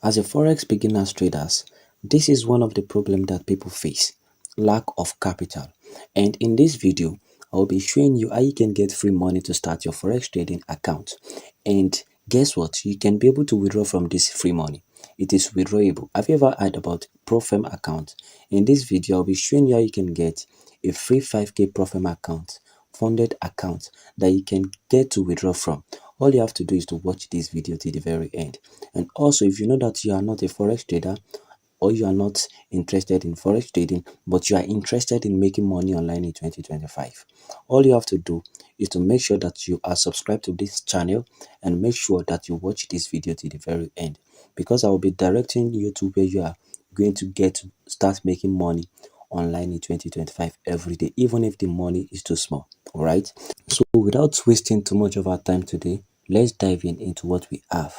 As a forex beginners traders, this is one of the problems that people face, lack of capital. And in this video, I'll be showing you how you can get free money to start your forex trading account. And guess what? You can be able to withdraw from this free money. It is withdrawable. Have you ever heard about Profem account? In this video, I'll be showing you how you can get a free 5k Profem account, funded account that you can get to withdraw from. All you have to do is to watch this video till the very end. And also, if you know that you are not a forex trader or you are not interested in forex trading, but you are interested in making money online in 2025, all you have to do is to make sure that you are subscribed to this channel and make sure that you watch this video to the very end, because I will be directing you to where you are going to get to start making money online in 2025 every day, even if the money is too small. All right. So without wasting too much of our time today, let's dive in into what we have.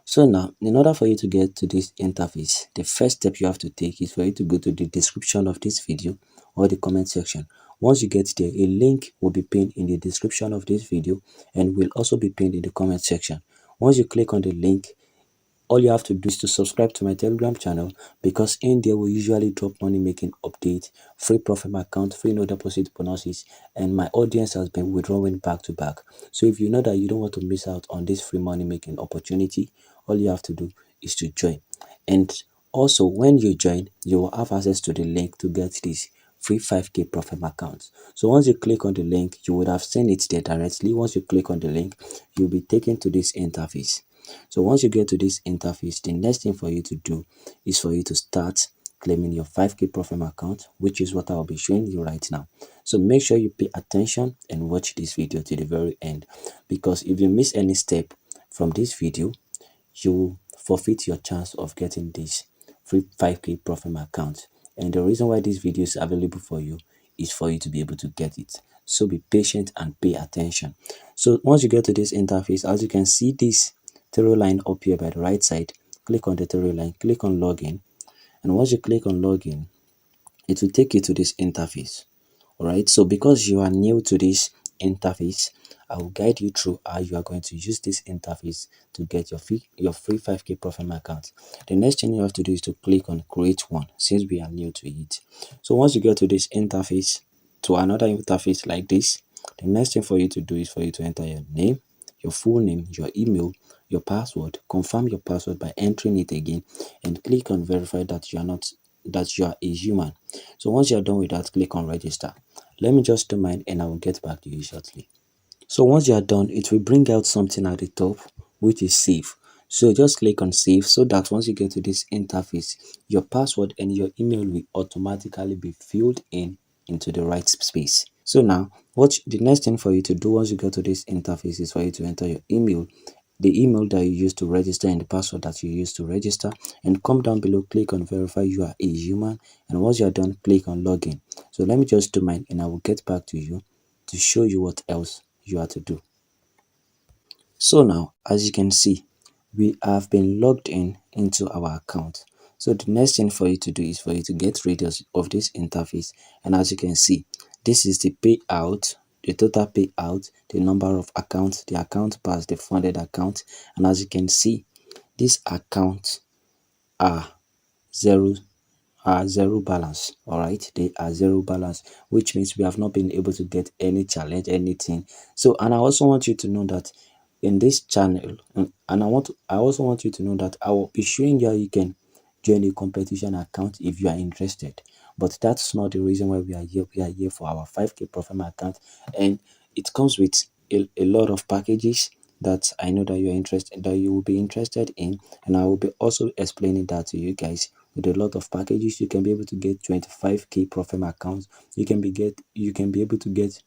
So now, in order for you to get to this interface, the first step you have to take is for you to go to the description of this video or the comment section. Once you get there, a link will be pinned in the description of this video and will also be pinned in the comment section. Once you click on the link, all you have to do is to subscribe to my Telegram channel, because in there we usually drop money making updates, free profit account, free no deposit bonuses, and my audience has been withdrawing back to back. So if you know that you don't want to miss out on this free money making opportunity, all you have to do is to join. And also, when you join, you will have access to the link to get this free 5k profit account. So once you click on the link, you would have seen it there directly. Once you click on the link, you'll be taken to this interface. So once you get to this interface, the next thing for you to do is for you to start claiming your 5k profit account, which is what I'll be showing you right now. So make sure you pay attention and watch this video to the very end, because if you miss any step from this video, you will forfeit your chance of getting this free 5k profit account. And the reason why this video is available for you is for you to be able to get it. So be patient and pay attention. So once you get to this interface, as you can see this three line up here by the right side, click on the three line, click on login. And once you click on login, it will take you to this interface. All right, so because you are new to this interface, I will guide you through how you are going to use this interface to get your free 5k profit account. The next thing you have to do is to click on create one, since we are new to it. So once you get to this interface, to another interface like this, the next thing for you to do is for you to enter your name, your full name, your email, your password. Confirm your password by entering it again and click on verify that you are a human. So once you are done with that, click on register. Let me just do mine and I will get back to you shortly. So once you are done, it will bring out something at the top, which is save. So just click on save, so that once you get to this interface, your password and your email will automatically be filled in into the right space. So now, what the next thing for you to do once you get to this interface is for you to enter your email, the email that you use to register and the password that you use to register, and come down below, click on verify you are a human, and once you are done, click on login. So let me just do mine and I will get back to you to show you what else you are to do. So now, as you can see, we have been logged in into our account. So the next thing for you to do is for you to get rid of this interface, and as you can see, this is the payout, the total payout, the number of accounts, the account pass, the funded account, and as you can see, these accounts are zero zero balance. All right, they are zero balance, which means we have not been able to get any challenge, anything. So, and I also want you to know that in this channel, and I also want you to know that I will be showing you how you can join a competition account if you are interested. But that's not the reason why we are here. We are here for our 5k profit account, and it comes with a lot of packages that I know that you are interested, that you will be interested in, and I will be also explaining that to you guys. With a lot of packages, you can be able to get 25k profit accounts. You can be able to get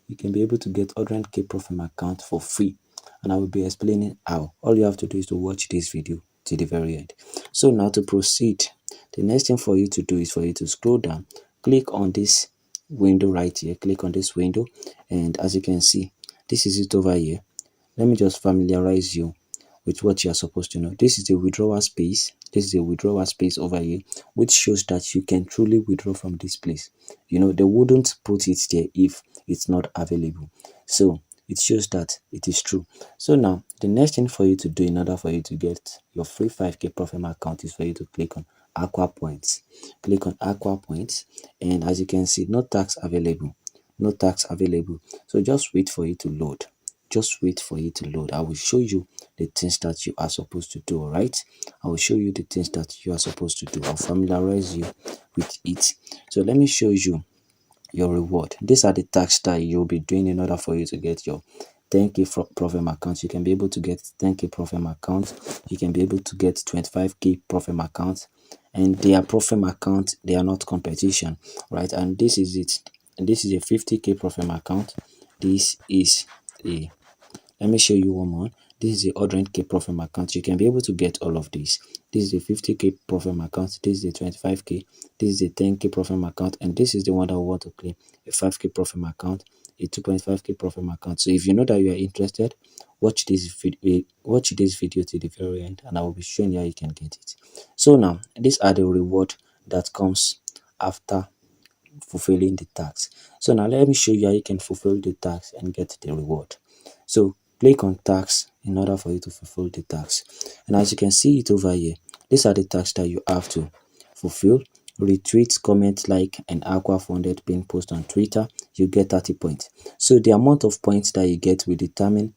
100k profit account for free, and I will be explaining how. All you have to do is to watch this video to the very end. So now, to proceed, the next thing for you to do is for you to scroll down, click on this window right here, click on this window, and as you can see, this is it over here. Let me just familiarize you with what you are supposed to know. This is the withdrawal space. This is the withdrawal space over here, which shows that you can truly withdraw from this place. You know, they wouldn't put it there if it's not available. So it shows that it is true. So now the next thing for you to do in order for you to get your free 5k profit account is for you to click on aqua points. Click on aqua points, and as you can see, no tax available, no tax available. So just wait for it to load. Just wait for it to load. I will show you the things that you are supposed to do. All right, I will show you the things that you are supposed to do. I'll familiarize you with it. So let me show you your reward. These are the tasks that you'll be doing in order for you to get your 10k profit account. You can be able to get 10k profit account. You can be able to get 25k profit account, and they are profit account. They are not competition, right? And this is it. And this is a 50k profit account. This is a, let me show you one more. This is the 100k profit account. You can be able to get all of these. This is the 50k profit account. This is the 25k. This is the 10k profit account, and this is the one that we want to claim, a 5k profit account, a 2.5k profit account. So if you know that you are interested, watch this video to the very end, and I will be showing you how you can get it. So now these are the reward that comes after fulfilling the task. So now let me show you how you can fulfill the task and get the reward. So click on task in order for you to fulfill the task. And as you can see it over here, these are the tasks that you have to fulfill. Retweet, comment, like, and aqua funded pin post on Twitter, you get 30 points. So the amount of points that you get will determine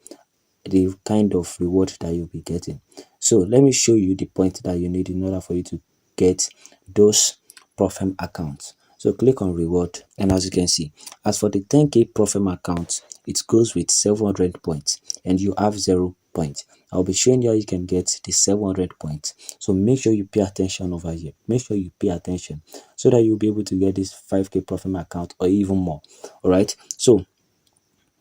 the kind of reward that you'll be getting. So let me show you the point that you need in order for you to get those profit accounts. So click on reward, and as you can see, as for the 10k profit account, it goes with 700 points, and you have 0 points. I'll be showing you how you can get the 700 points. So make sure you pay attention over here. Make sure you pay attention so that you'll be able to get this 5k profit account or even more. All right. So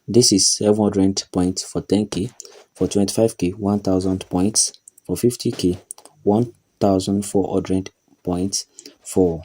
this is 700 points for 10k, for 25k 1000 points, for 50k 1400 points, for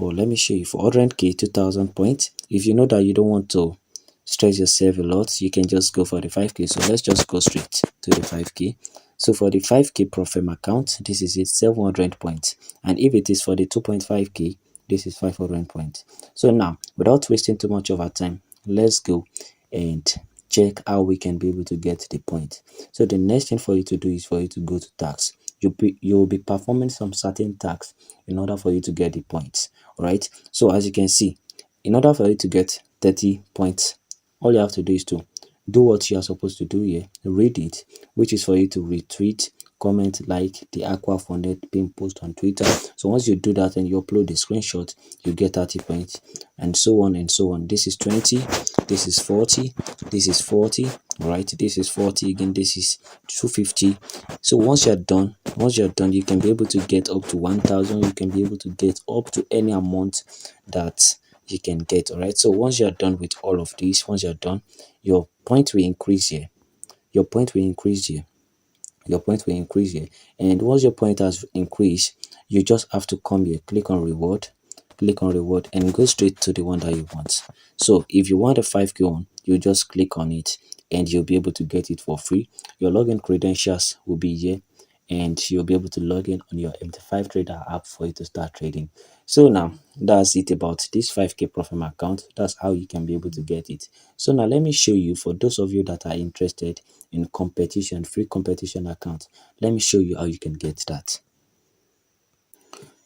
let me show you, for 100k 2000 points. If you know that you don't want to stress yourself a lot, you can just go for the 5k. So let's just go straight to the 5k. So for the 5k profit account, this is it, 700 points, and if it is for the 2.5k, this is 500 points. So now, without wasting too much of our time, let's go and check how we can be able to get the point. So the next thing for you to do is for you to go to tax. You'll be performing some certain tasks in order for you to get the points. All right. So as you can see, in order for you to get 30 points, all you have to do is to do what you are supposed to do here. Read it, which is for you to retweet, comment, like the aqua funded pin post on Twitter. So once you do that and you upload the screenshot, you get 30 points, and so on and so on. This is 20, this is 40, this is 40, right? This is 40 again, this is 250. So once you're done, you can be able to get up to 1000. You can be able to get up to any amount that you can get. All right. So once you're done with all of these, once you're done, your point will increase here. Your point will increase here. Your point will increase here. And once your point has increased, you just have to come here, click on reward, and go straight to the one that you want. So if you want a 5k one, you just click on it and you'll be able to get it for free. Your login credentials will be here, and you'll be able to log in on your MT5 trader app for you to start trading. So now that's it about this 5k profit account. That's how you can be able to get it. So now let me show you, for those of you that are interested in competition, free competition account, let me show you how you can get that.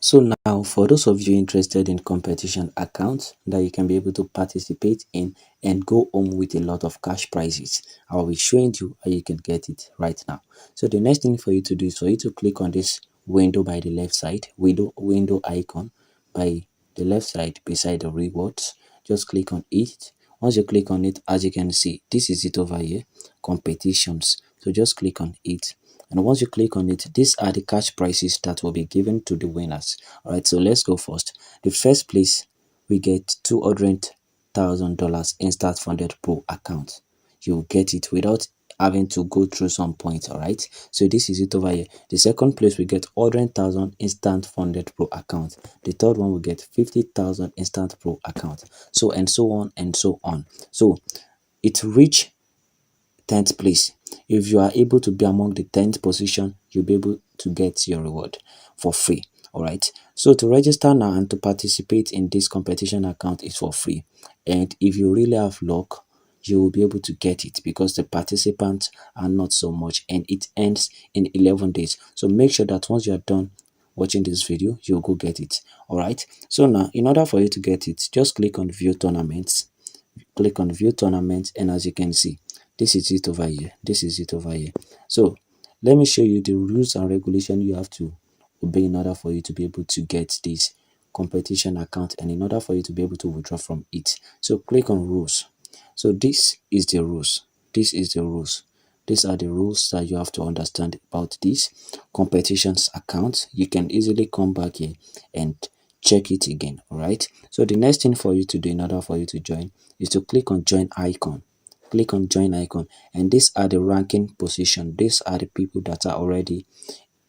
So now, for those of you interested in competition accounts that you can be able to participate in and go home with a lot of cash prizes, I will be showing you how you can get it right now. So the next thing for you to do is for you to click on this window by the left side, window icon by the left side beside the rewards. Just click on it. Once you click on it, as you can see, this is it over here, competitions. So just click on it. And once you click on it, these are the cash prizes that will be given to the winners. All right, so let's go first. The first place, we get $200,000 instant funded pro account. You will get it without having to go through some points. All right, so this is it over here. The second place, we get 100,000 instant funded pro account. The third one, we get 50,000 instant pro account. So and so on and so on. So it reach 10th place. If you are able to be among the 10th position, you'll be able to get your reward for free. All right. So to register now and to participate in this competition account is for free. And if you really have luck, you will be able to get it because the participants are not so much and it ends in 11 days. So make sure that once you are done watching this video, you'll go get it. All right. So now, in order for you to get it, just click on view tournaments. Click on view tournaments, and as you can see, this is it over here. This is it over here. So let me show you the rules and regulation you have to obey in order for you to be able to get this competition account and in order for you to be able to withdraw from it. So click on rules. So this is the rules. This is the rules. These are the rules that you have to understand about this competitions account. You can easily come back here and check it again. All right. So the next thing for you to do in order for you to join is to click on join icon. Click on join icon, and these are the ranking position. These are the people that are already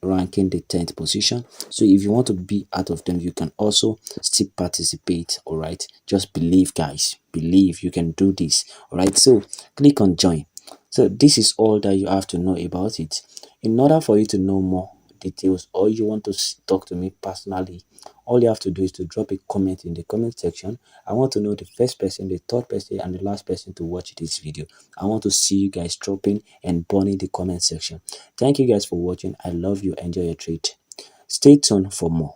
ranking the 10th position. So if you want to be out of them, you can also still participate. All right, just believe, guys, believe you can do this. All right, so click on join. So this is all that you have to know about it. In order for you to know more details or you want to talk to me personally, all you have to do is to drop a comment in the comment section. I want to know the first person, the third person, and the last person to watch this video. I want to see you guys dropping and burning the comment section. Thank you guys for watching. I love you. Enjoy your treat. Stay tuned for more.